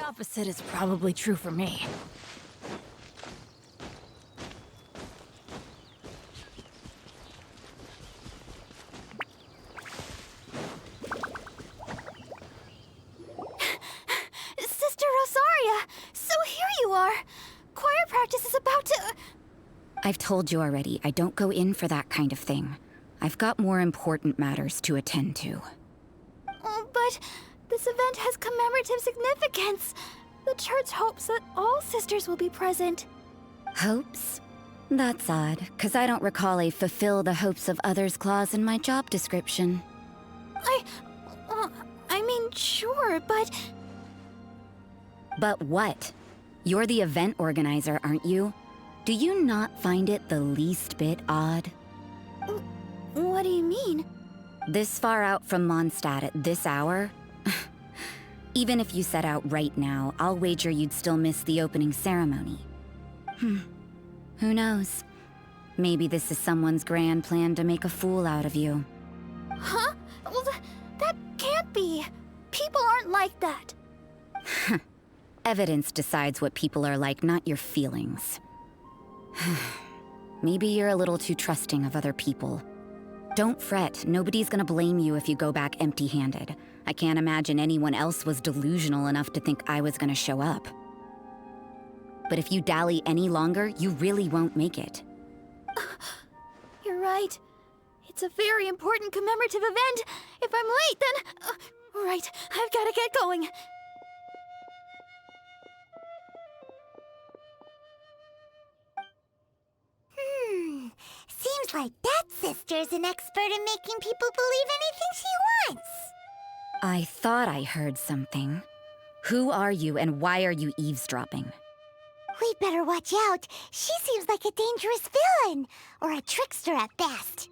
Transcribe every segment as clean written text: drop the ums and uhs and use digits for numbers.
opposite is probably true for me. Sister Rosaria! So here you are! Choir practice is about to... I've told you already, I don't go in for that kind of thing. I've got more important matters to attend to. Oh, but this event has commemorative significance. The church hopes that all sisters will be present. Hopes? That's odd, 'cause I don't recall a fulfill the hopes of others clause in my job description. I mean, sure, but... But what? You're the event organizer, aren't you? Do you not find it the least bit odd? What do you mean? This far out from Mondstadt at this hour? Even if you set out right now, I'll wager you'd still miss the opening ceremony. Who knows? Maybe this is someone's grand plan to make a fool out of you. Huh? Well, that can't be. People aren't like that. Evidence decides what people are like, not your feelings. Maybe you're a little too trusting of other people. Don't fret, nobody's gonna blame you if you go back empty-handed. I can't imagine anyone else was delusional enough to think I was gonna show up. But if you dally any longer, you really won't make it. You're right. It's a very important commemorative event. If I'm late, then... right, I've gotta get going. Seems like that sister's an expert in making people believe anything she wants. I thought I heard something. Who are you and why are you eavesdropping? We'd better watch out. She seems like a dangerous villain, or a trickster at best.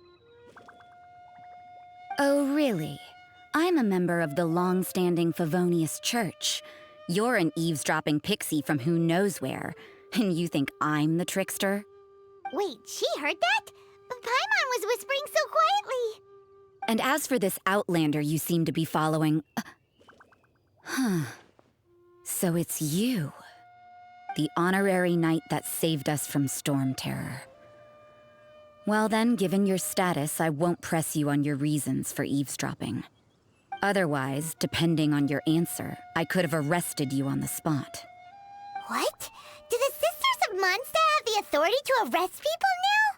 Oh, really? I'm a member of the long-standing Favonius Church. You're an eavesdropping pixie from who knows where, and you think I'm the trickster? Wait, she heard that? Paimon was whispering so quietly. And as for this outlander you seem to be following... So it's you. The honorary knight that saved us from storm terror. Well then, given your status, I won't press you on your reasons for eavesdropping. Otherwise, depending on your answer, I could have arrested you on the spot. What? Do the Sisters of Mondstadt have the authority to arrest people now?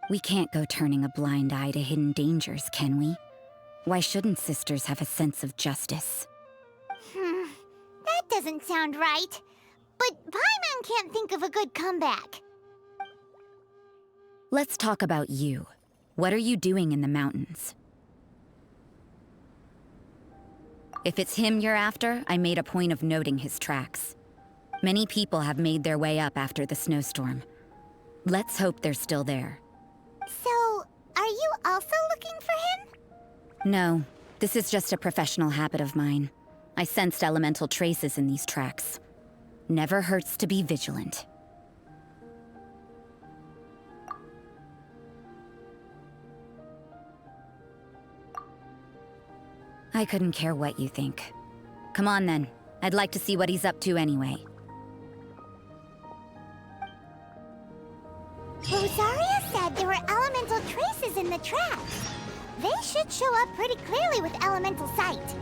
We can't go turning a blind eye to hidden dangers, can we? Why shouldn't sisters have a sense of justice? That doesn't sound right. But Paimon can't think of a good comeback. Let's talk about you. What are you doing in the mountains? If it's him you're after, I made a point of noting his tracks. Many people have made their way up after the snowstorm. Let's hope they're still there. So, are you also looking for him? No, this is just a professional habit of mine. I sensed elemental traces in these tracks. Never hurts to be vigilant. I couldn't care what you think. Come on then. I'd like to see what he's up to anyway. Rosaria said there were elemental traces in the tracks. They should show up pretty clearly with elemental sight.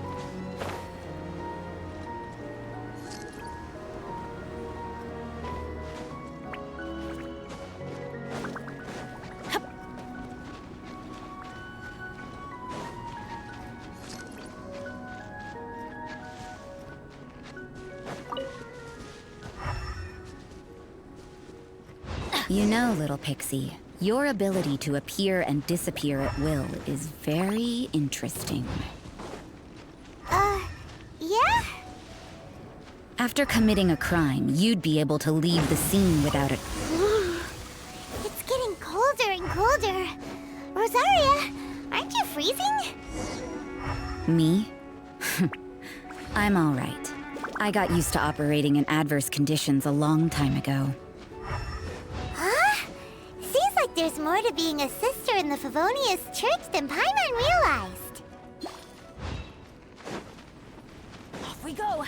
You know, little pixie, your ability to appear and disappear at will is very interesting. Yeah? After committing a crime, you'd be able to leave the scene without it. It's getting colder and colder. Rosaria, aren't you freezing? Me? I'm all right. I got used to operating in adverse conditions a long time ago. Huh? Seems like there's more to being a sister in the Favonius Church than Paimon realized. Off we go!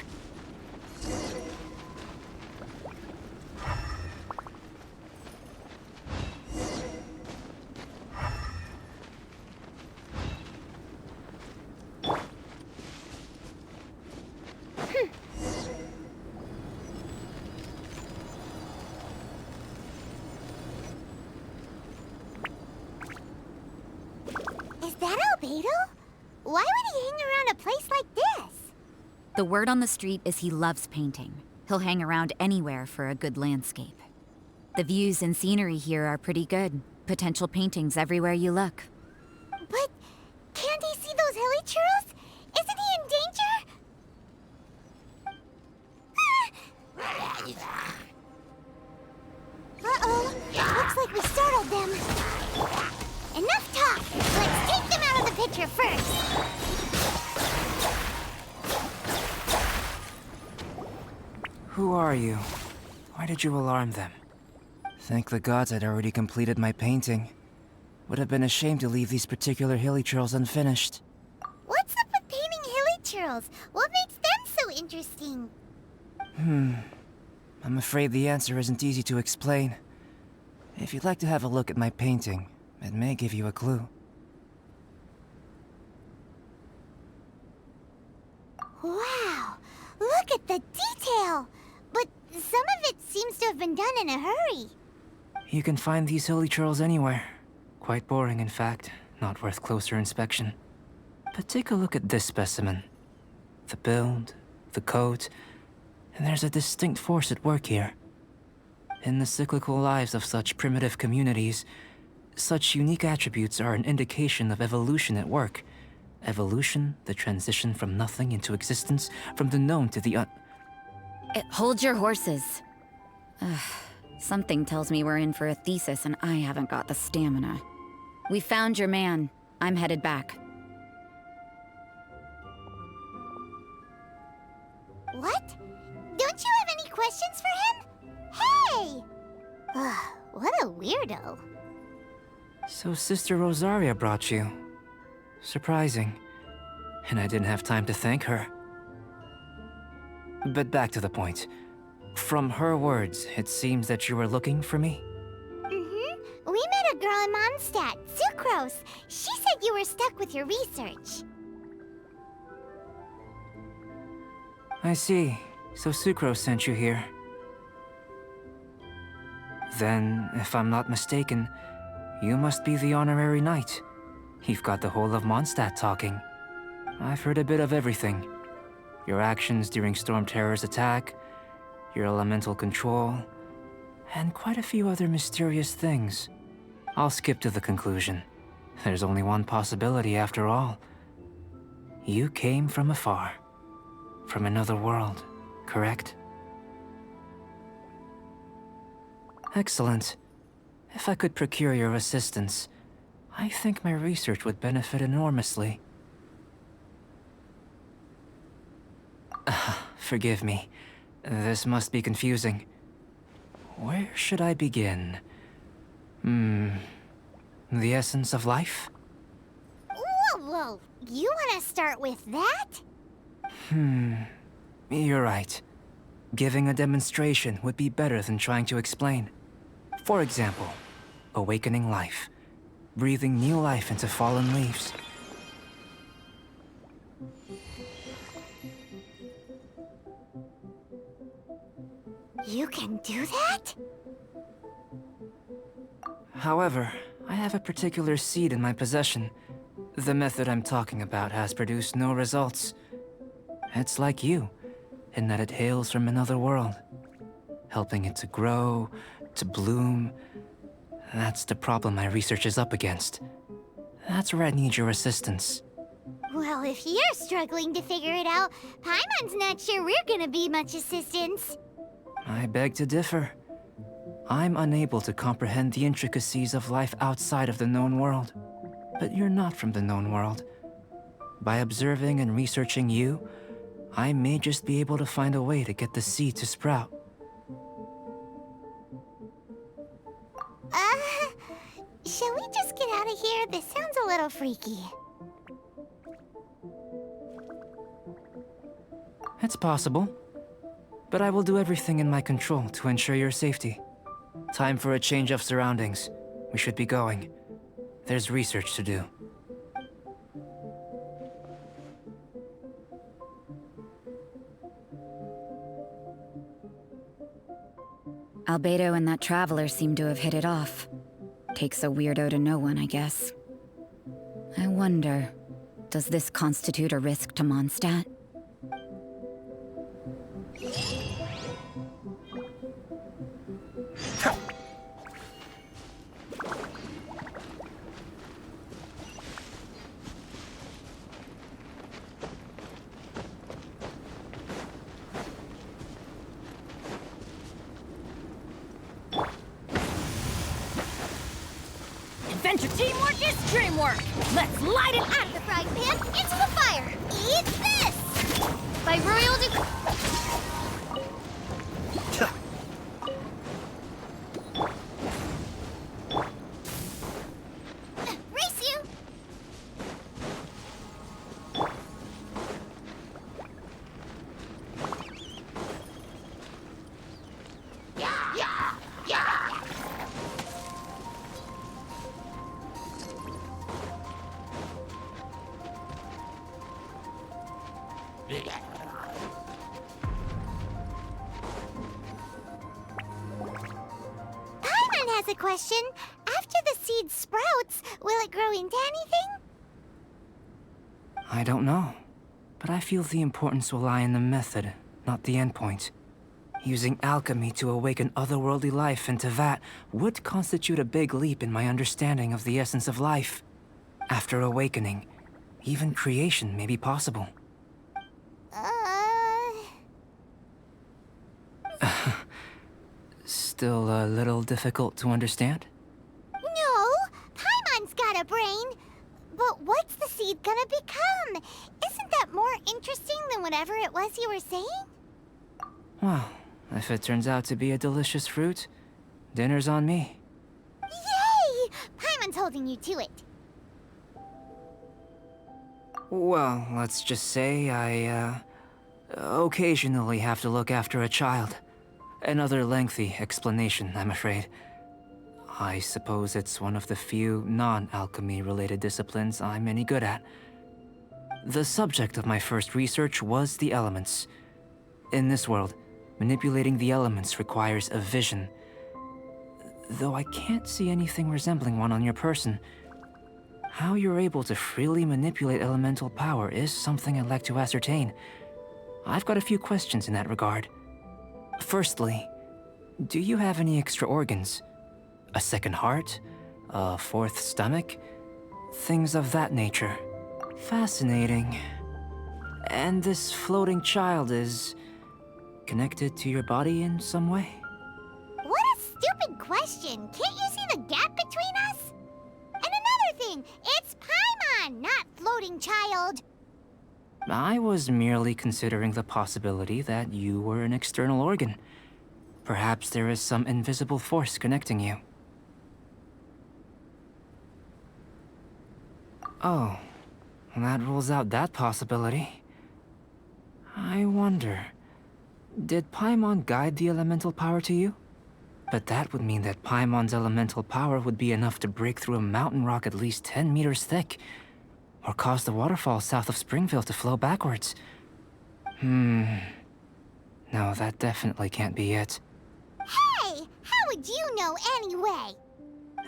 Is that Albedo? Why would he hang around a place like this? The word on the street is he loves painting. He'll hang around anywhere for a good landscape. The views and scenery here are pretty good. Potential paintings everywhere you look. But can't he see those hilly churros? Isn't he in danger? Uh-oh. Looks like we startled them. Enough talk! Let's take them out of the picture first! Who are you? Why did you alarm them? Thank the gods I'd already completed my painting. Would have been a shame to leave these particular hilly churls unfinished. What's up with painting hilly churls? What makes them so interesting? I'm afraid the answer isn't easy to explain. If you'd like to have a look at my painting, it may give you a clue. Wow! Look at the detail! But some of it seems to have been done in a hurry. You can find these hilly churls anywhere. Quite boring, in fact. Not worth closer inspection. But take a look at this specimen. The build, the coat, and there's a distinct force at work here. In the cyclical lives of such primitive communities, such unique attributes are an indication of evolution at work. Evolution, the transition from nothing into existence, from the known to the Hold your horses. Ugh, something tells me we're in for a thesis and I haven't got the stamina. We found your man. I'm headed back. What? Don't you have any questions for him? Hey! Ugh, what a weirdo. So Sister Rosaria brought you. Surprising. And I didn't have time to thank her. But back to the point. From her words, it seems that you were looking for me? Mm-hmm. We met a girl in Mondstadt, Sucrose. She said you were stuck with your research. I see. So Sucrose sent you here. Then, if I'm not mistaken, you must be the honorary knight. You've got the whole of Mondstadt talking. I've heard a bit of everything. Your actions during Storm Terror's attack, your elemental control, and quite a few other mysterious things. I'll skip to the conclusion. There's only one possibility after all. You came from afar. From another world, correct? Excellent. If I could procure your assistance, I think my research would benefit enormously. Forgive me. This must be confusing. Where should I begin? The essence of life? Whoa! You want to start with that? You're right. Giving a demonstration would be better than trying to explain. For example, awakening life. Breathing new life into fallen leaves. You can do that? However, I have a particular seed in my possession. The method I'm talking about has produced no results. It's like you, in that it hails from another world. Helping it to grow, to bloom. That's the problem my research is up against. That's where I need your assistance. Well, if you're struggling to figure it out, Paimon's not sure we're gonna be much assistance. I beg to differ. I'm unable to comprehend the intricacies of life outside of the known world. But you're not from the known world. By observing and researching you, I may just be able to find a way to get the seed to sprout. Shall we just get out of here? This sounds a little freaky. It's possible. but I will do everything in my control to ensure your safety. Time for a change of surroundings. We should be going. There's research to do. Albedo and that traveler seem to have hit it off. Takes a weirdo to know one, I guess. I wonder, does this constitute a risk to Mondstadt? Adventure teamwork is dreamwork! Let's light it Out of the frying pan, into the fire! Eat this! By royal Race you! Paimon has a question. After the seed sprouts, will it grow into anything? I don't know, but I feel the importance will lie in the method, not the endpoint. Using alchemy to awaken otherworldly life into that would constitute a big leap in my understanding of the essence of life. After awakening, even creation may be possible. Still a little difficult to understand? No, Paimon's got a brain. But what's the seed gonna become? Isn't that more interesting than whatever it was you were saying? Well, if it turns out to be a delicious fruit, dinner's on me. Yay! Paimon's holding you to it. Well, let's just say I, occasionally have to look after a child. Another lengthy explanation, I'm afraid. I suppose it's one of the few non-alchemy related disciplines I'm any good at. The subject of my first research was the elements. In this world, manipulating the elements requires a vision. Though I can't see anything resembling one on your person, how you're able to freely manipulate elemental power is something I'd like to ascertain. I've got a few questions in that regard. Firstly, do you have any extra organs? A second heart? A fourth stomach? Things of that nature. Fascinating. And this floating child is connected to your body in some way? What a stupid question. Can't you see the gap between us? And another thing, it's Paimon, not floating child. I was merely considering the possibility that you were an external organ. Perhaps there is some invisible force connecting you. Oh, that rules out that possibility. I wonder, did Paimon guide the elemental power to you? But that would mean that Paimon's elemental power would be enough to break through a mountain rock at least 10 meters thick, or cause the waterfall south of Springville to flow backwards. No, that definitely can't be it. Hey, how would you know anyway?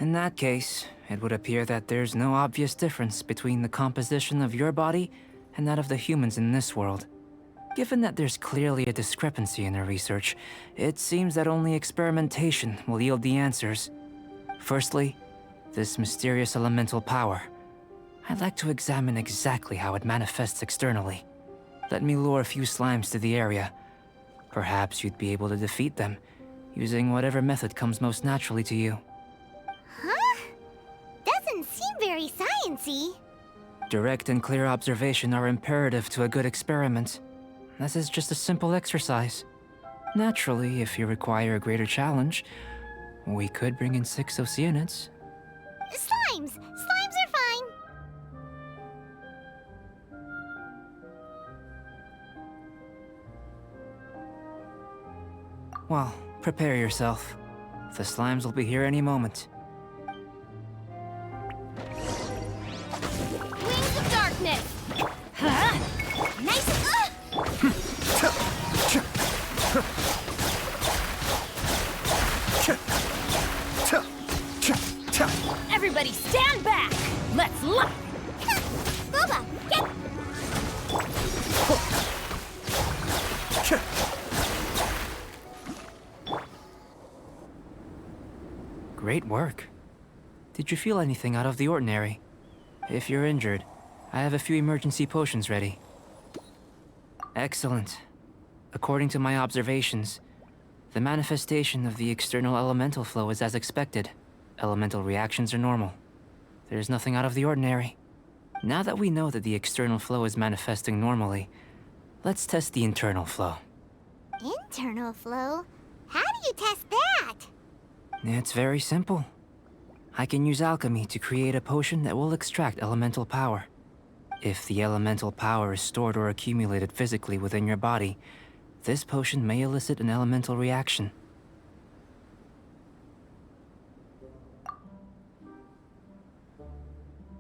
In that case, it would appear that there's no obvious difference between the composition of your body and that of the humans in this world. Given that there's clearly a discrepancy in our research, it seems that only experimentation will yield the answers. Firstly, this mysterious elemental power. I'd like to examine exactly how it manifests externally. Let me lure a few slimes to the area. Perhaps you'd be able to defeat them, using whatever method comes most naturally to you. Huh? Doesn't seem very sciencey. Direct and clear observation are imperative to a good experiment. This is just a simple exercise. Naturally, if you require a greater challenge, we could bring in 6 Oceanids. Slimes! Slimes are fine. Well, prepare yourself. The slimes will be here any moment. Wings of darkness! Huh? Nice. Everybody stand back! Let's look! Boba, get. Great work. Did you feel anything out of the ordinary? If you're injured, I have a few emergency potions ready. Excellent. According to my observations, the manifestation of the external elemental flow is as expected. Elemental reactions are normal. There's nothing out of the ordinary. Now that we know that the external flow is manifesting normally, let's test the internal flow. Internal flow? How do you test that? It's very simple. I can use alchemy to create a potion that will extract elemental power. If the elemental power is stored or accumulated physically within your body, this potion may elicit an elemental reaction.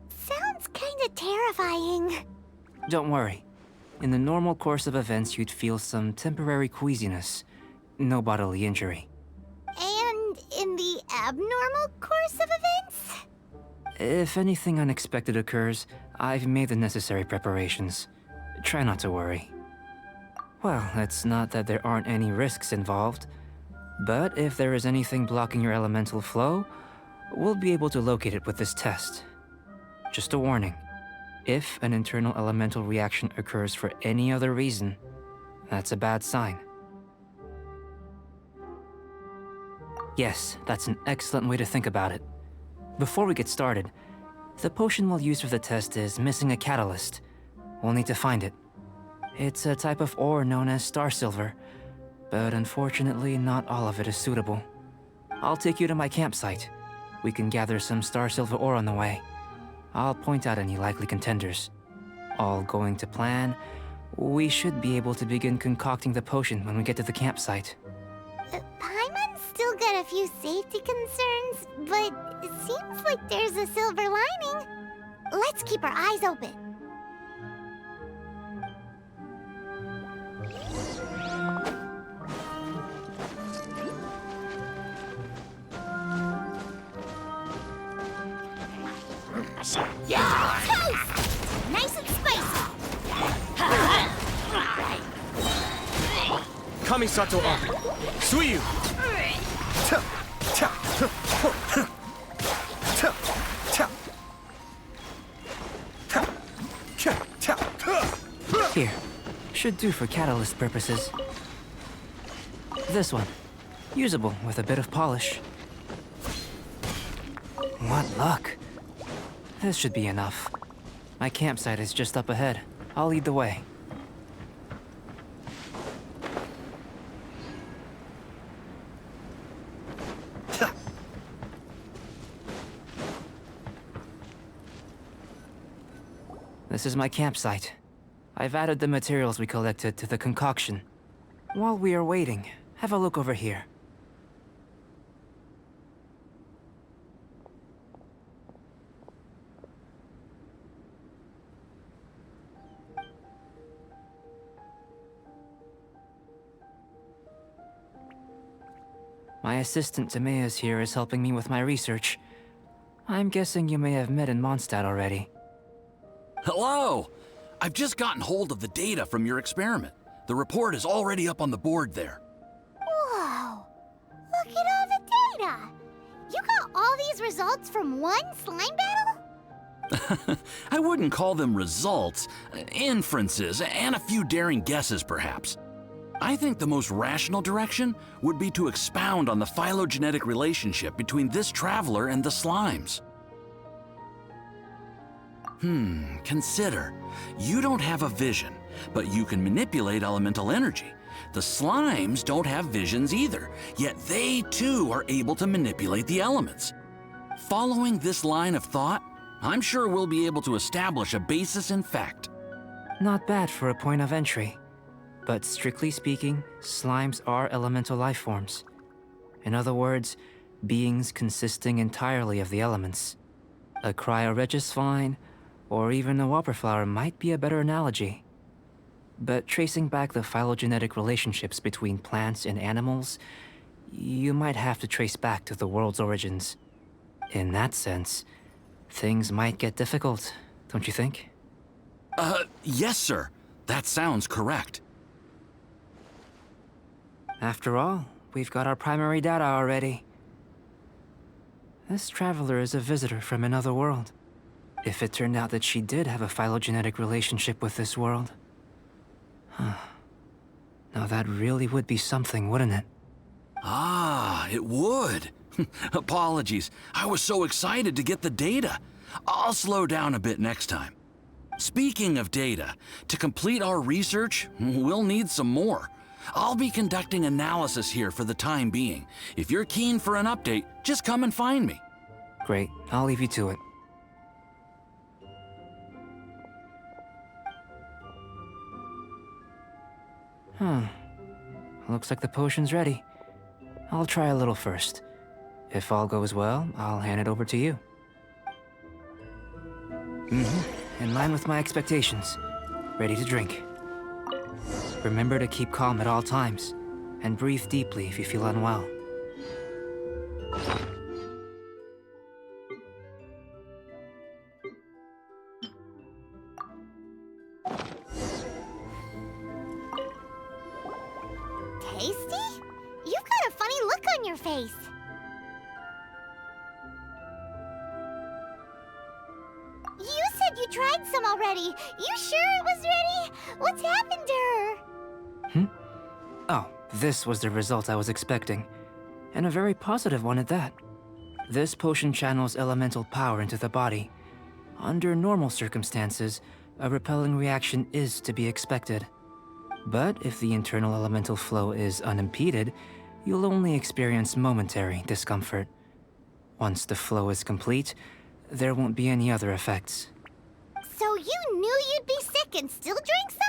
Sounds kinda terrifying. Don't worry. In the normal course of events, you'd feel some temporary queasiness. No bodily injury. And in the abnormal course of events? If anything unexpected occurs, I've made the necessary preparations. Try not to worry. Well, it's not that there aren't any risks involved, but if there is anything blocking your elemental flow, we'll be able to locate it with this test. Just a warning. If an internal elemental reaction occurs for any other reason, that's a bad sign. Yes, that's an excellent way to think about it. Before we get started, the potion we'll use for the test is missing a catalyst. We'll need to find it. It's a type of ore known as star silver, but unfortunately not all of it is suitable. I'll take you to my campsite. We can gather some star silver ore on the way. I'll point out any likely contenders. All going to plan, we should be able to begin concocting the potion when we get to the campsite. Paimon's still got a few safety concerns, but it seems like there's a silver lining. Let's keep our eyes open. Toast! Nice and spicy. Kamisato Arc. Suiyu! Here. Should do for catalyst purposes. This one. Usable with a bit of polish. What luck. This should be enough. My campsite is just up ahead. I'll lead the way. This is my campsite. I've added the materials we collected to the concoction. While we are waiting, have a look over here. My assistant Timaeus here is helping me with my research. I'm guessing you may have met in Mondstadt already. Hello! I've just gotten hold of the data from your experiment. The report is already up on the board there. Whoa! Look at all the data! You got all these results from one slime battle? I wouldn't call them results, inferences, and a few daring guesses perhaps. I think the most rational direction would be to expound on the phylogenetic relationship between this traveler and the slimes. Consider. You don't have a vision, but you can manipulate elemental energy. The slimes don't have visions either, yet they too are able to manipulate the elements. Following this line of thought, I'm sure we'll be able to establish a basis in fact. Not bad for a point of entry. But strictly speaking, slimes are elemental life forms. In other words, beings consisting entirely of the elements. A cryoregisvine, or even a whopperflower might be a better analogy. But tracing back the phylogenetic relationships between plants and animals, you might have to trace back to the world's origins. In that sense, things might get difficult, don't you think? Yes, sir. That sounds correct. After all, we've got our primary data already. This traveler is a visitor from another world. If it turned out that she did have a phylogenetic relationship with this world. Now that really would be something, wouldn't it? Ah, it would. Apologies. I was so excited to get the data. I'll slow down a bit next time. Speaking of data, to complete our research, we'll need some more. I'll be conducting analysis here for the time being. If you're keen for an update, just come and find me. Great, I'll leave you to it. Looks like the potion's ready. I'll try a little first. If all goes well, I'll hand it over to you. In line with my expectations. Ready to drink. Remember to keep calm at all times, and breathe deeply if you feel unwell. Tasty? You've got a funny look on your face. You said you tried some already. You sure it was ready? What's happened to her? Oh, this was the result I was expecting. And a very positive one at that. This potion channels elemental power into the body. Under normal circumstances, a repelling reaction is to be expected. But if the internal elemental flow is unimpeded, you'll only experience momentary discomfort. Once the flow is complete, there won't be any other effects. So you knew you'd be sick and still drank some?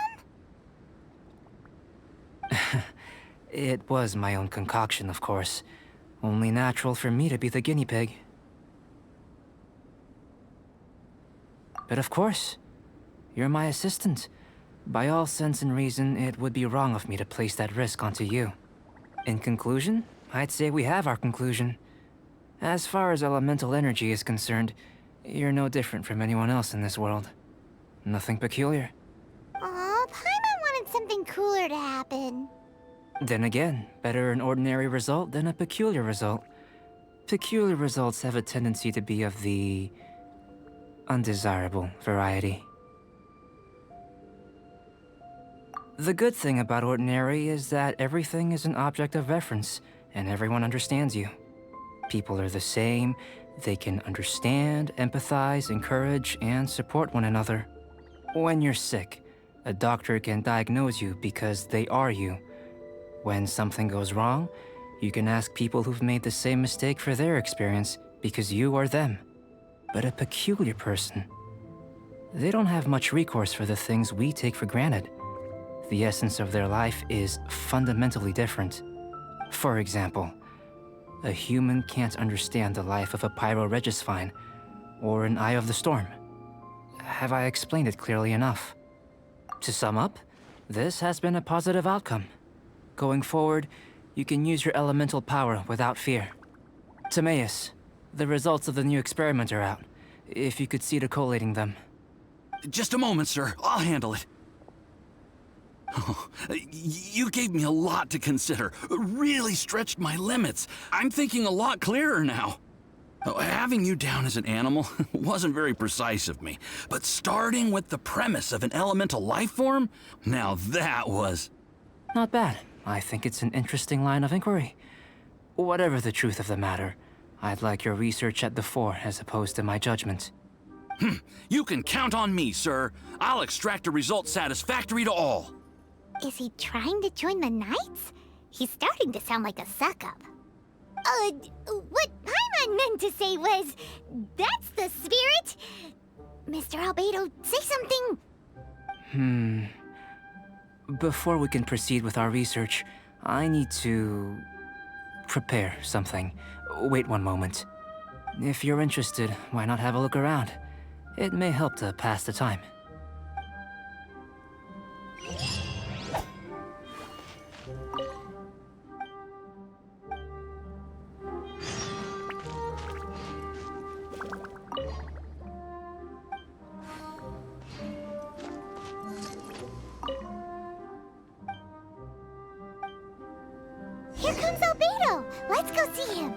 It was my own concoction, of course. Only natural for me to be the guinea pig. But of course, you're my assistant. By all sense and reason, it would be wrong of me to place that risk onto you. In conclusion, I'd say we have our conclusion. As far as elemental energy is concerned, you're no different from anyone else in this world. Nothing peculiar. Aw, Paimon wanted something cooler to happen. Then again, better an ordinary result than a peculiar result. Peculiar results have a tendency to be of the undesirable variety. The good thing about ordinary is that everything is an object of reference, and everyone understands you. People are the same, they can understand, empathize, encourage, and support one another. When you're sick, a doctor can diagnose you because they are you. When something goes wrong, you can ask people who've made the same mistake for their experience because you are them. But a peculiar person, they don't have much recourse for the things we take for granted. The essence of their life is fundamentally different. For example, a human can't understand the life of a pyroregisvine or an eye of the storm. Have I explained it clearly enough? To sum up, this has been a positive outcome. Going forward, you can use your elemental power without fear. Timaeus, the results of the new experiment are out. If you could see to collating them. Just a moment, sir. I'll handle it. Oh, you gave me a lot to consider. Really stretched my limits. I'm thinking a lot clearer now. Having you down as an animal wasn't very precise of me, but starting with the premise of an elemental life form, now that was... Not bad. I think it's an interesting line of inquiry. Whatever the truth of the matter, I'd like your research at the fore as opposed to my judgment. You can count on me, sir. I'll extract a result satisfactory to all. Is he trying to join the Knights? He's starting to sound like a suck-up. What Paimon meant to say was, that's the spirit. Mr. Albedo, say something. before we can proceed with our research, I need to prepare something. Wait one moment. If you're interested, why not have a look around? It may help to pass the time. Here comes Albedo! Let's go see him!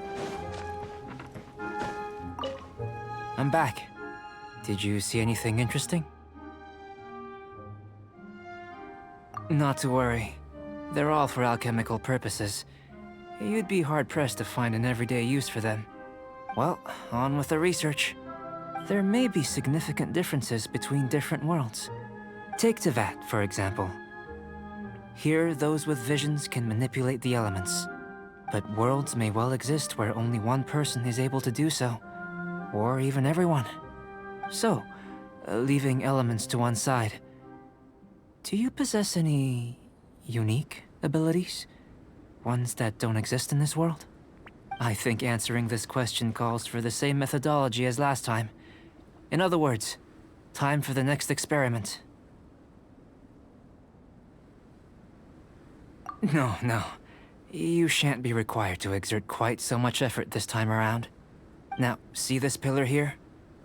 I'm back. Did you see anything interesting? Not to worry. They're all for alchemical purposes. You'd be hard-pressed to find an everyday use for them. Well, on with the research. There may be significant differences between different worlds. Take Tevat, for example. Here, those with visions can manipulate the elements. But worlds may well exist where only one person is able to do so. Or even everyone. So, leaving elements to one side, do you possess any unique abilities? Ones that don't exist in this world? I think answering this question calls for the same methodology as last time. In other words, time for the next experiment. No. You shan't be required to exert quite so much effort this time around. Now, see this pillar here?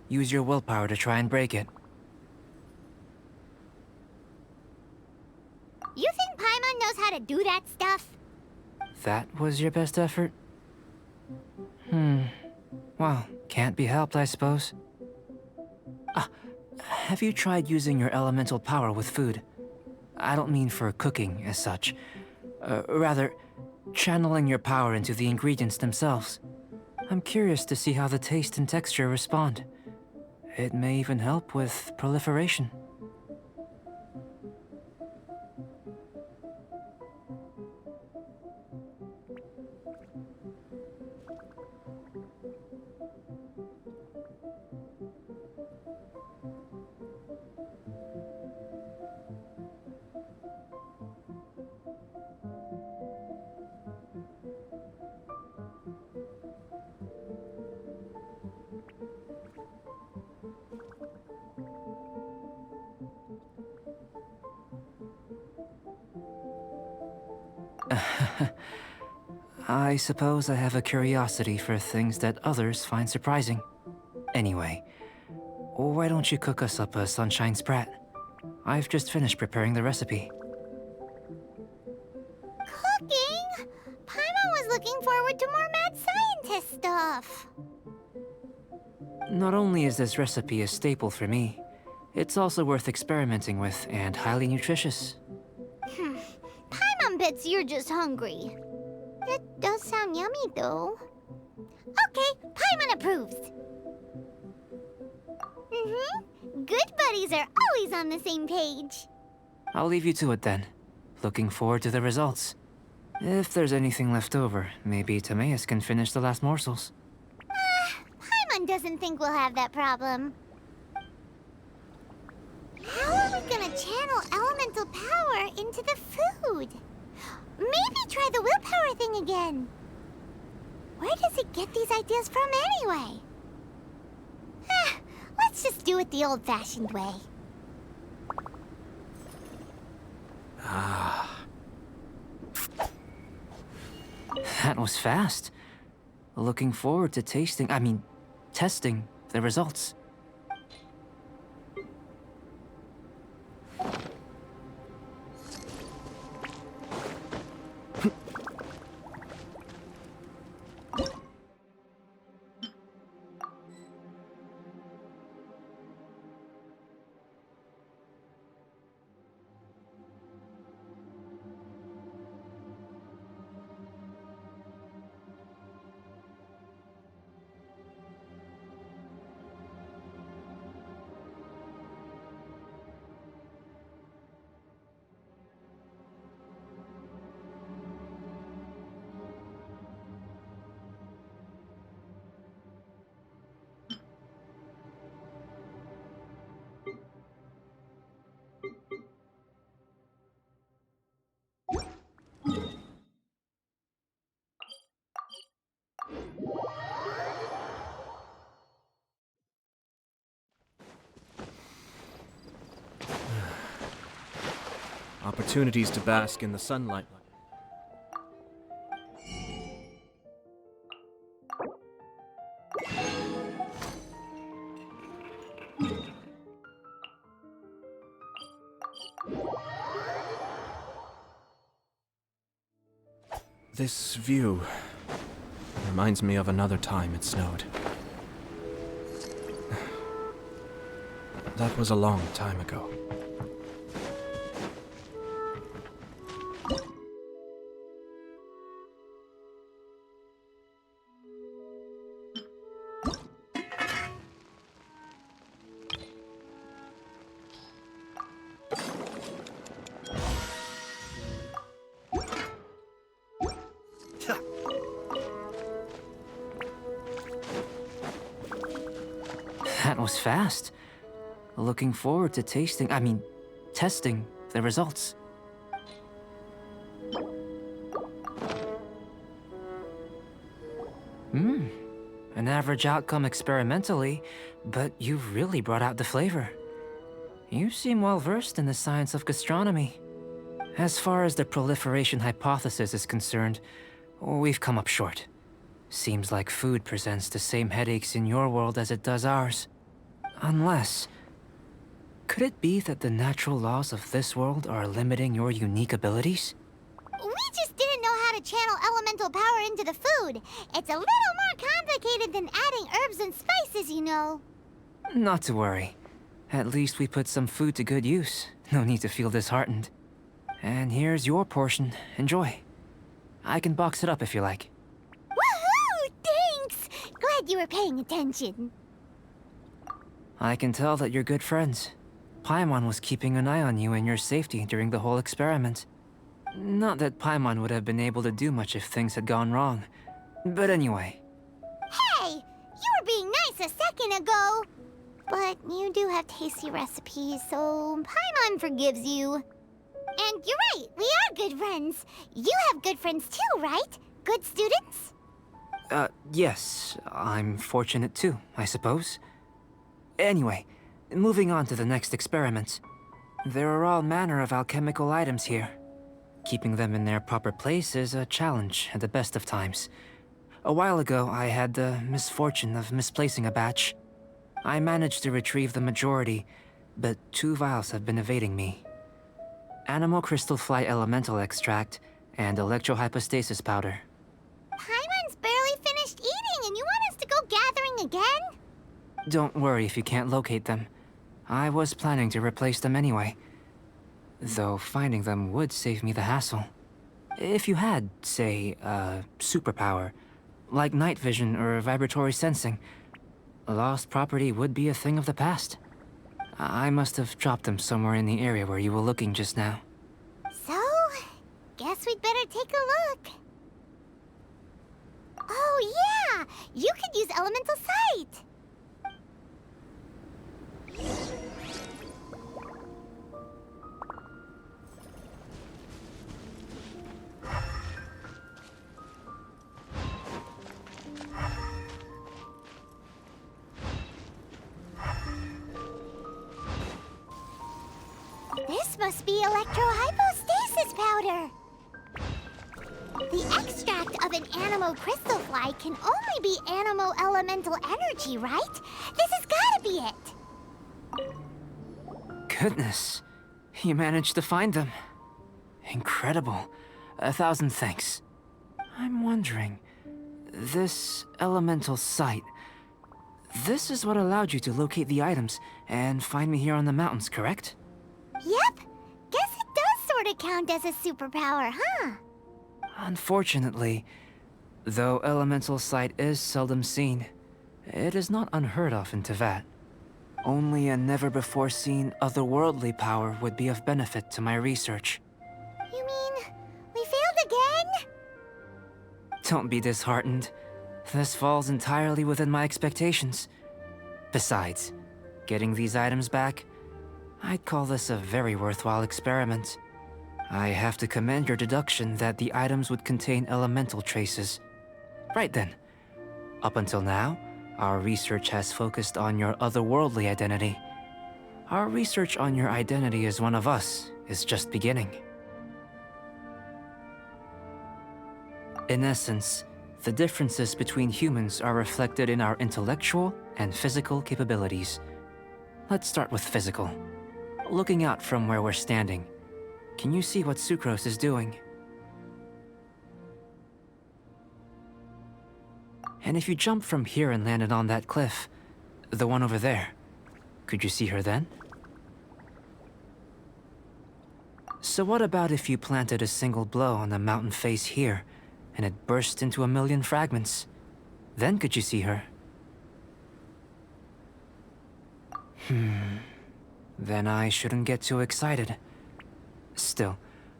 Use your willpower to try and break it. You think Paimon knows how to do that stuff? That was your best effort? Well, can't be helped, I suppose. Have you tried using your elemental power with food? I don't mean for cooking as such. Rather, channeling your power into the ingredients themselves. I'm curious to see how the taste and texture respond. It may even help with proliferation. I suppose I have a curiosity for things that others find surprising. Anyway, why don't you cook us up a sunshine sprat? I've just finished preparing the recipe. Cooking? Paimon was looking forward to more mad scientist stuff. Not only is this recipe a staple for me, it's also worth experimenting with and highly nutritious. Paimon bets you're just hungry. It does sound yummy, though. Okay, Paimon approves. Good buddies are always on the same page. I'll leave you to it then. Looking forward to the results. If there's anything left over, maybe Timaeus can finish the last morsels. Paimon doesn't think we'll have that problem. How are we gonna channel elemental power into the food? Maybe try the willpower thing again. Where does it get these ideas from anyway? Let's just do it the old-fashioned way. That was fast. Looking forward to testing the results. opportunities to bask in the sunlight. This view reminds me of another time it snowed. That was a long time ago. That was fast. Looking forward to testing the results. An average outcome experimentally, but you've really brought out the flavor. You seem well versed in the science of gastronomy. As far as the proliferation hypothesis is concerned, we've come up short. Seems like food presents the same headaches in your world as it does ours. Unless... could it be that the natural laws of this world are limiting your unique abilities? We just didn't know how to channel elemental power into the food. It's a little more complicated than adding herbs and spices, you know. Not to worry. At least we put some food to good use. No need to feel disheartened. And here's your portion. Enjoy. I can box it up if you like. Woohoo! Thanks! Glad you were paying attention. I can tell that you're good friends. Paimon was keeping an eye on you and your safety during the whole experiment. Not that Paimon would have been able to do much if things had gone wrong. But anyway. Hey! You were being nice a second ago! But you do have tasty recipes, so Paimon forgives you. And you're right, we are good friends. You have good friends too, right? Good students? Yes. I'm fortunate too, I suppose. Anyway, moving on to the next experiment. There are all manner of alchemical items here. Keeping them in their proper place is a challenge at the best of times. A while ago, I had the misfortune of misplacing a batch. I managed to retrieve the majority, but 2 vials have been evading me. Animal crystal fly elemental extract and electrohypostasis powder. Paimon's barely finished eating and you want us to go gathering again? Don't worry if you can't locate them. I was planning to replace them anyway. Though finding them would save me the hassle. If you had, say, a superpower, like night vision or vibratory sensing, lost property would be a thing of the past. I must have dropped them somewhere in the area where you were looking just now. So, guess we'd better take a look. Oh yeah! You could use elemental sight! This must be electrohypostasis powder. The extract of an animal crystal fly can only be animal elemental energy, right? This has gotta be it. Goodness, you managed to find them. Incredible. 1,000 thanks. I'm wondering, this elemental sight, this is what allowed you to locate the items and find me here on the mountains, correct? Yep. Guess it does sort of count as a superpower, huh? Unfortunately, though elemental sight is seldom seen, it is not unheard of in Teyvat. Only a never-before-seen otherworldly power would be of benefit to my research. You mean we failed again? Don't be disheartened. This falls entirely within my expectations. Besides, getting these items back, I'd call this a very worthwhile experiment. I have to commend your deduction that the items would contain elemental traces. Right then. Up until now, our research has focused on your otherworldly identity. Our research on your identity as one of us is just beginning. In essence, the differences between humans are reflected in our intellectual and physical capabilities. Let's start with physical. Looking out from where we're standing, can you see what Sucrose is doing? And if you jumped from here and landed on that cliff, the one over there, could you see her then? So what about if you planted a single blow on the mountain face here, and it burst into 1,000,000 fragments? Then could you see her? Then I shouldn't get too excited. Still,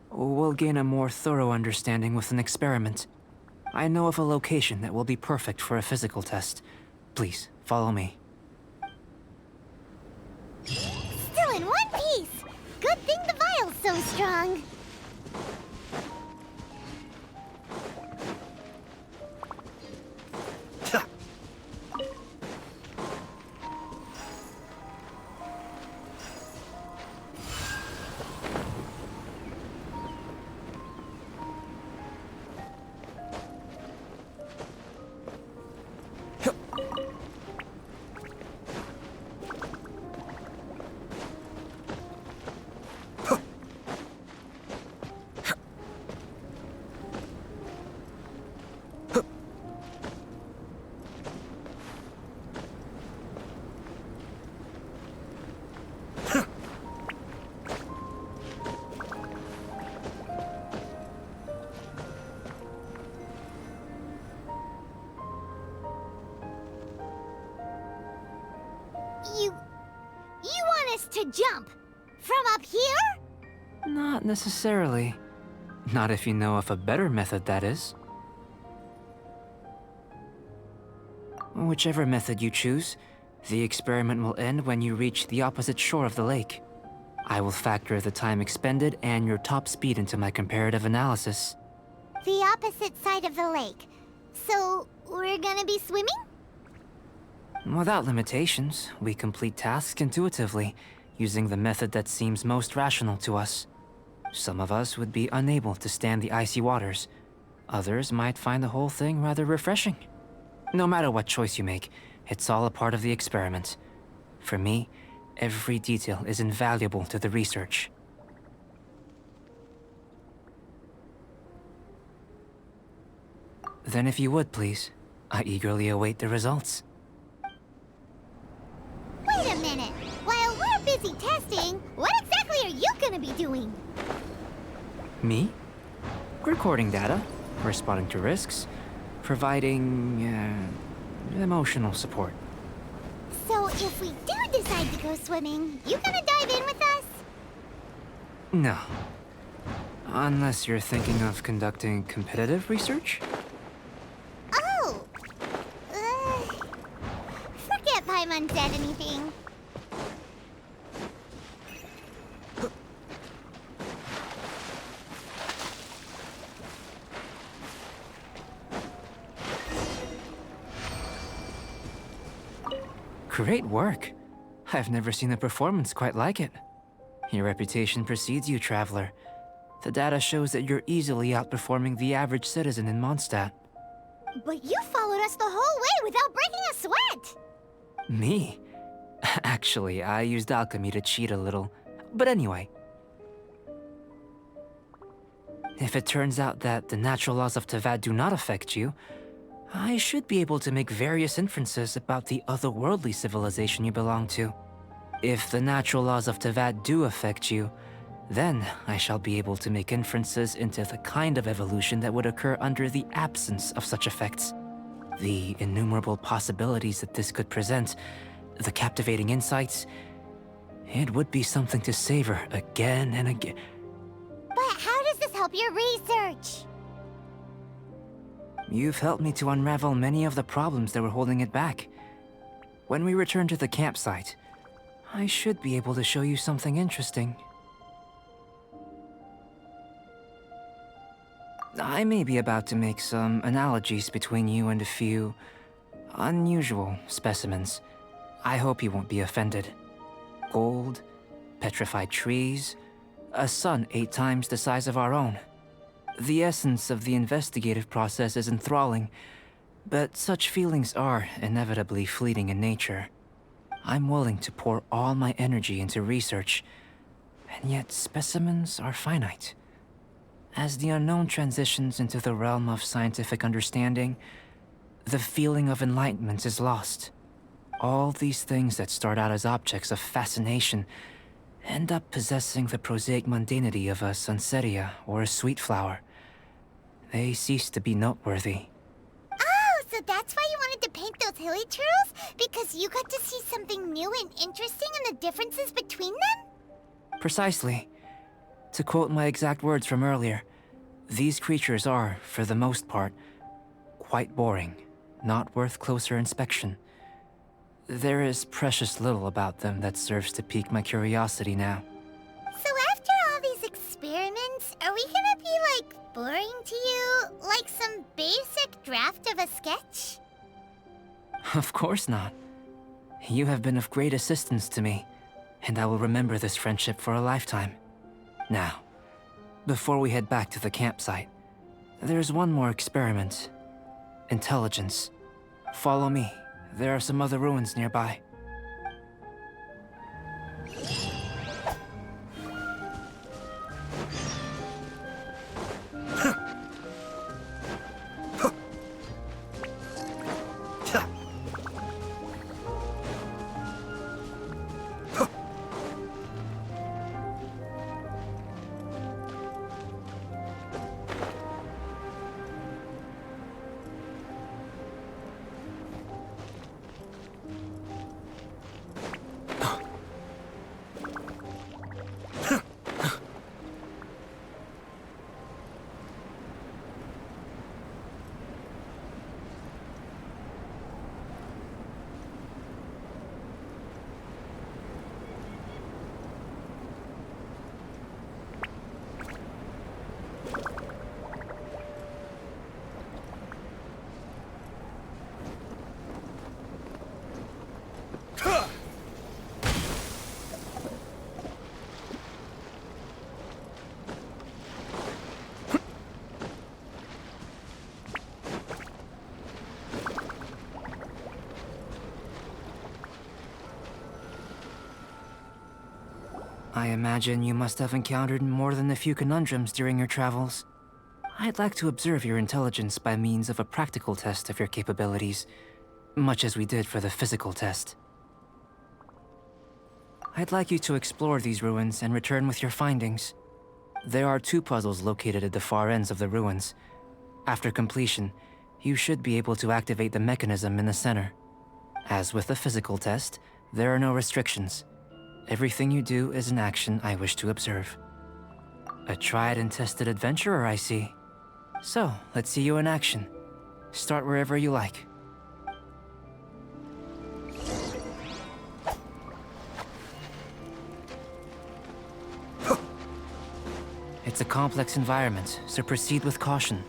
we'll gain a more thorough understanding with an experiment. I know of a location that will be perfect for a physical test. Please, follow me. Still in one piece! Good thing the vial's so strong. You want us to jump? From up here? Not necessarily. Not if you know of a better method, that is. Whichever method you choose, the experiment will end when you reach the opposite shore of the lake. I will factor the time expended and your top speed into my comparative analysis. The opposite side of the lake. So, we're gonna be swimming? Without limitations, we complete tasks intuitively, using the method that seems most rational to us. Some of us would be unable to stand the icy waters. Others might find the whole thing rather refreshing. No matter what choice you make, it's all a part of the experiment. For me, every detail is invaluable to the research. Then if you would, please, I eagerly await the results. Wait a minute! While we're busy testing, what exactly are you gonna be doing? Me? Recording data, responding to risks, providing, emotional support. So if we do decide to go swimming, you gonna dive in with us? No. Unless you're thinking of conducting competitive research? Oh! Forget Paimon said anything. Great work. I've never seen a performance quite like it. Your reputation precedes you, Traveler. The data shows that you're easily outperforming the average citizen in Mondstadt. But you followed us the whole way without breaking a sweat! Me? Actually, I used alchemy to cheat a little. But anyway. If it turns out that the natural laws of Tavad do not affect you, I should be able to make various inferences about the otherworldly civilization you belong to. If the natural laws of Tavad do affect you, then I shall be able to make inferences into the kind of evolution that would occur under the absence of such effects. The innumerable possibilities that this could present, the captivating insights, it would be something to savor again and again. But how does this help your research? You've helped me to unravel many of the problems that were holding it back. When we return to the campsite, I should be able to show you something interesting. I may be about to make some analogies between you and a few unusual specimens. I hope you won't be offended. Gold, petrified trees, a sun 8 times the size of our own. The essence of the investigative process is enthralling, but such feelings are inevitably fleeting in nature. I'm willing to pour all my energy into research, and yet specimens are finite. As the unknown transitions into the realm of scientific understanding, the feeling of enlightenment is lost. All these things that start out as objects of fascination end up possessing the prosaic mundanity of a sunsetia or a sweet flower. They cease to be noteworthy. Oh, so that's why you wanted to paint those hilly churls? Because you got to see something new and interesting in the differences between them? Precisely. To quote my exact words from earlier, these creatures are, for the most part, quite boring, not worth closer inspection. There is precious little about them that serves to pique my curiosity now. So after all these experiments, are we gonna be, like, boring to you? Like some basic draft of a sketch? Of course not. You have been of great assistance to me, and I will remember this friendship for a lifetime. Now, before we head back to the campsite, there's one more experiment. Intelligence. Follow me. There are some other ruins nearby. I imagine you must have encountered more than a few conundrums during your travels. I'd like to observe your intelligence by means of a practical test of your capabilities, much as we did for the physical test. I'd like you to explore these ruins and return with your findings. There are 2 puzzles located at the far ends of the ruins. After completion, you should be able to activate the mechanism in the center. As with the physical test, there are no restrictions. Everything you do is an action I wish to observe. A tried and tested adventurer, I see. So, let's see you in action. Start wherever you like. It's a complex environment, so proceed with caution.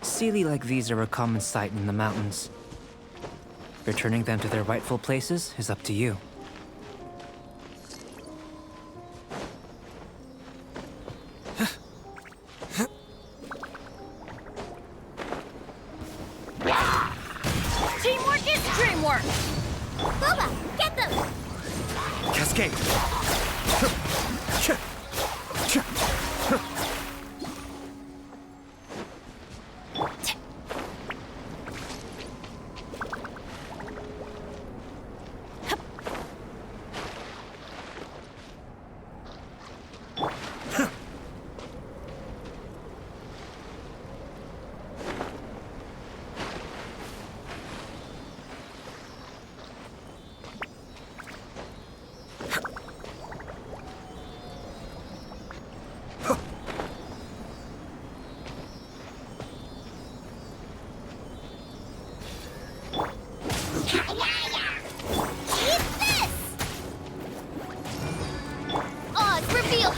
Sealy like these are a common sight in the mountains. Returning them to their rightful places is up to you. Teamwork is dreamwork! Boba, get them! Cascade!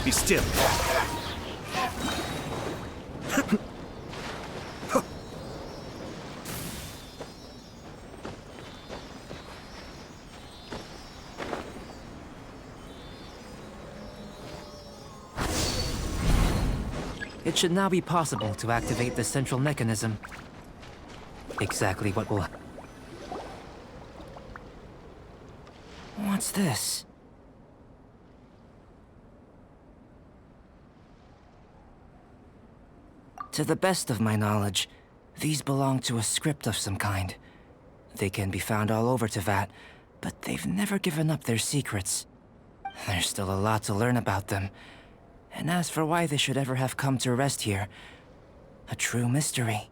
Be still. It should now be possible to activate the central mechanism. Exactly what will... What's this? To the best of my knowledge, these belong to a script of some kind. They can be found all over Teyvat, but they've never given up their secrets. There's still a lot to learn about them. And as for why they should ever have come to rest here, a true mystery.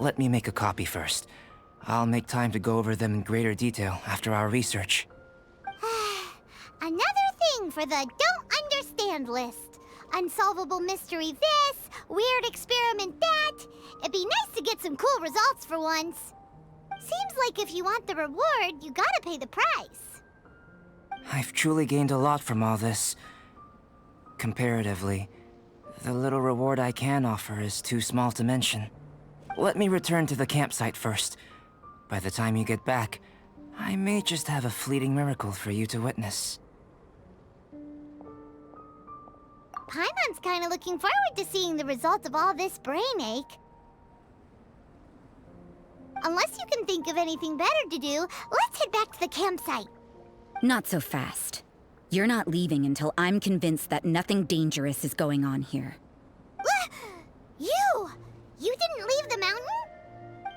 Let me make a copy first. I'll make time to go over them in greater detail after our research. Another thing for the don't understand list. Unsolvable mystery this, weird experiment that. It'd be nice to get some cool results for once. Seems like if you want the reward, you gotta pay the price. I've truly gained a lot from all this. Comparatively, the little reward I can offer is too small to mention. Let me return to the campsite first. By the time you get back, I may just have a fleeting miracle for you to witness. Paimon's kinda looking forward to seeing the result of all this brain ache. Unless you can think of anything better to do, let's head back to the campsite. Not so fast. You're not leaving until I'm convinced that nothing dangerous is going on here. You! You didn't leave the mountain?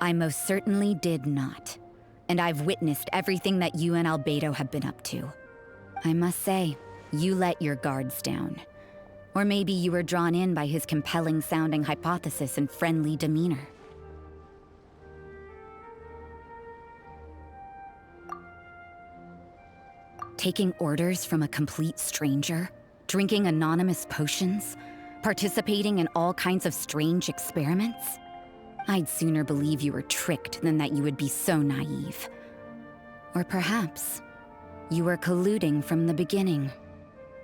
I most certainly did not. And I've witnessed everything that you and Albedo have been up to. I must say, you let your guards down. Or maybe you were drawn in by his compelling-sounding hypothesis and friendly demeanor. Taking orders from a complete stranger, drinking anonymous potions, participating in all kinds of strange experiments? I'd sooner believe you were tricked than that you would be so naive. Or perhaps, you were colluding from the beginning.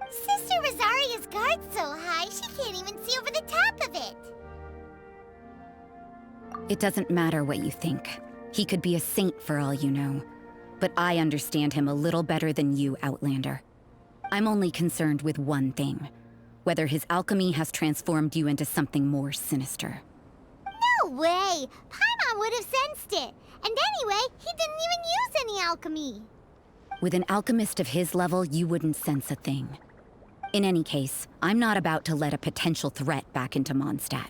Sister Rosaria's guard's so high, she can't even see over the top of it. It doesn't matter what you think. He could be a saint for all you know. But I understand him a little better than you, Outlander. I'm only concerned with one thing. Whether his alchemy has transformed you into something more sinister. No way! Paimon would have sensed it. And anyway, he didn't even use any alchemy. With an alchemist of his level, you wouldn't sense a thing. In any case, I'm not about to let a potential threat back into Mondstadt.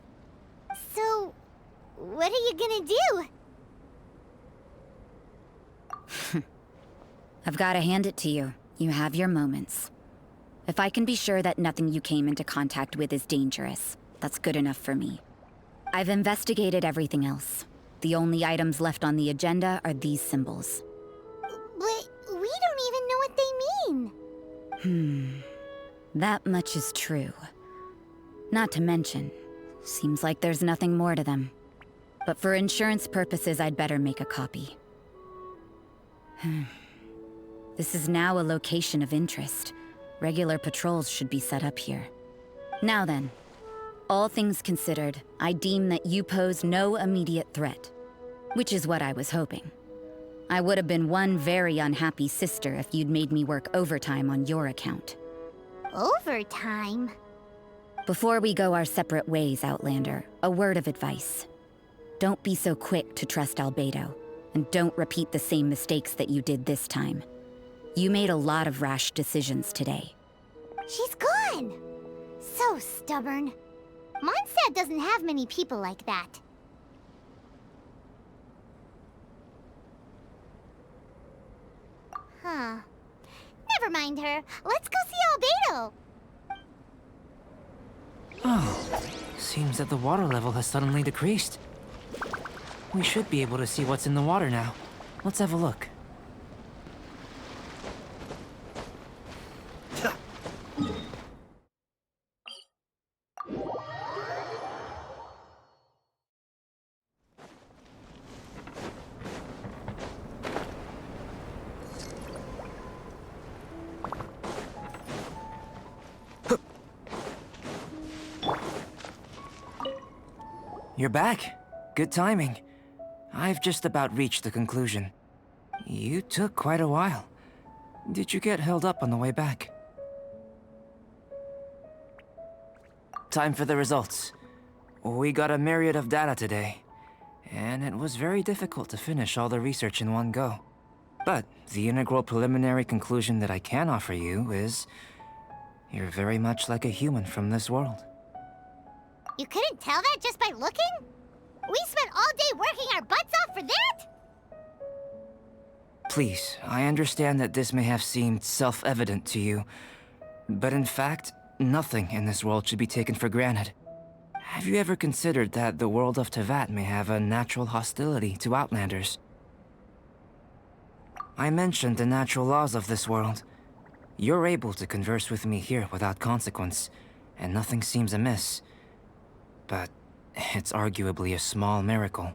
So, what are you gonna do? I've got to hand it to you. You have your moments. If I can be sure that nothing you came into contact with is dangerous, that's good enough for me. I've investigated everything else. The only items left on the agenda are these symbols. But we don't even know what they mean. That much is true. Not to mention, seems like there's nothing more to them. But for insurance purposes, I'd better make a copy. This is now a location of interest. Regular patrols should be set up here. Now then, all things considered, I deem that you pose no immediate threat. Which is what I was hoping. I would have been one very unhappy sister if you'd made me work overtime on your account. Overtime? Before we go our separate ways, Outlander, a word of advice. Don't be so quick to trust Albedo, and don't repeat the same mistakes that you did this time. You made a lot of rash decisions today. She's gone! So stubborn. Mondstadt doesn't have many people like that. Huh. Never mind her. Let's go see Albedo. Oh, seems that the water level has suddenly decreased. We should be able to see what's in the water now. Let's have a look. You're back. Good timing. I've just about reached the conclusion. You took quite a while. Did you get held up on the way back? Time for the results. We got a myriad of data today, and it was very difficult to finish all the research in one go. But the integral preliminary conclusion that I can offer you is you're very much like a human from this world. You couldn't tell that just by looking? We spent all day working our butts off for that? Please, I understand that this may have seemed self-evident to you, but in fact, nothing in this world should be taken for granted. Have you ever considered that the world of Teyvat may have a natural hostility to Outlanders? I mentioned the natural laws of this world. You're able to converse with me here without consequence, and nothing seems amiss. But it's arguably a small miracle.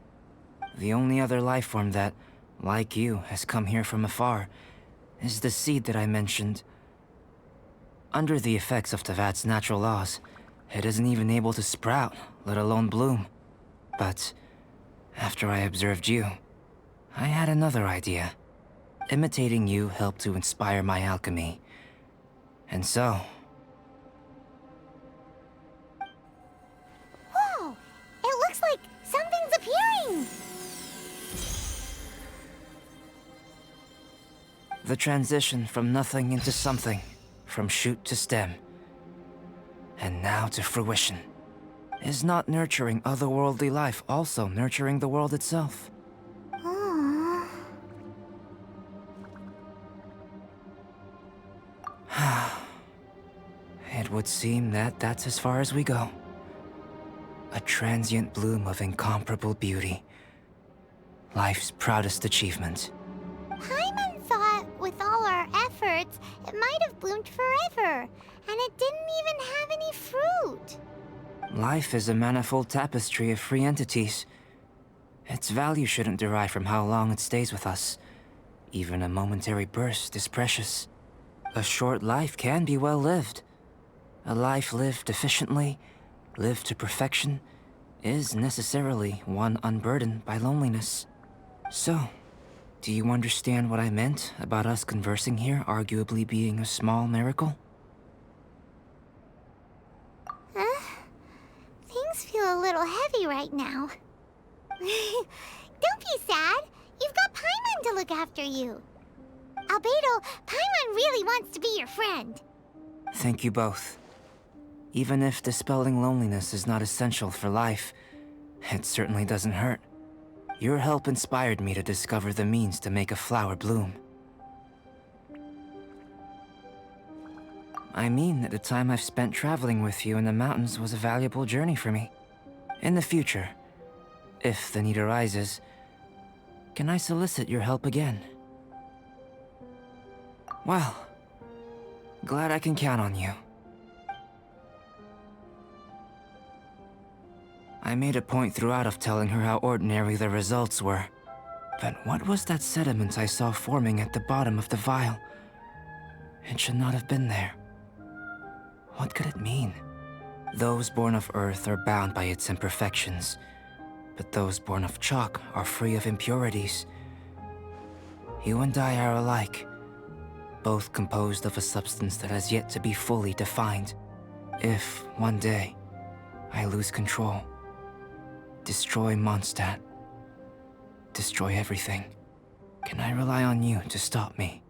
The only other life form that, like you, has come here from afar is the seed that I mentioned. Under the effects of Teyvat's natural laws, it isn't even able to sprout, let alone bloom. But after I observed you, I had another idea. Imitating you helped to inspire my alchemy. And so, Whoa! It looks like something's appearing! the transition from nothing into something, from shoot to stem, and now to fruition. Is not nurturing otherworldly life also nurturing the world itself? Aww. It would seem that that's as far as we go. A transient bloom of incomparable beauty. Life's proudest achievement. Paimon thought with all our efforts, it might have bloomed forever, and it didn't even have any fruit. Life is a manifold tapestry of free entities. Its value shouldn't derive from how long it stays with us. Even a momentary burst is precious. A short life can be well lived. A life lived efficiently, lived to perfection, is necessarily one unburdened by loneliness. So, do you understand what I meant about us conversing here arguably being a small miracle? Things feel a little heavy right now. Don't be sad. You've got Paimon to look after you. Albedo, Paimon really wants to be your friend. Thank you both. Even if dispelling loneliness is not essential for life, it certainly doesn't hurt. Your help inspired me to discover the means to make a flower bloom. I mean that the time I've spent traveling with you in the mountains was a valuable journey for me. In the future, if the need arises, can I solicit your help again? Well, glad I can count on you. I made a point throughout of telling her how ordinary the results were. But what was that sediment I saw forming at the bottom of the vial? It should not have been there. What could it mean? Those born of Earth are bound by its imperfections, but those born of chalk are free of impurities. You and I are alike, both composed of a substance that has yet to be fully defined. If, one day, I lose control, destroy Mondstadt, destroy everything, can I rely on you to stop me?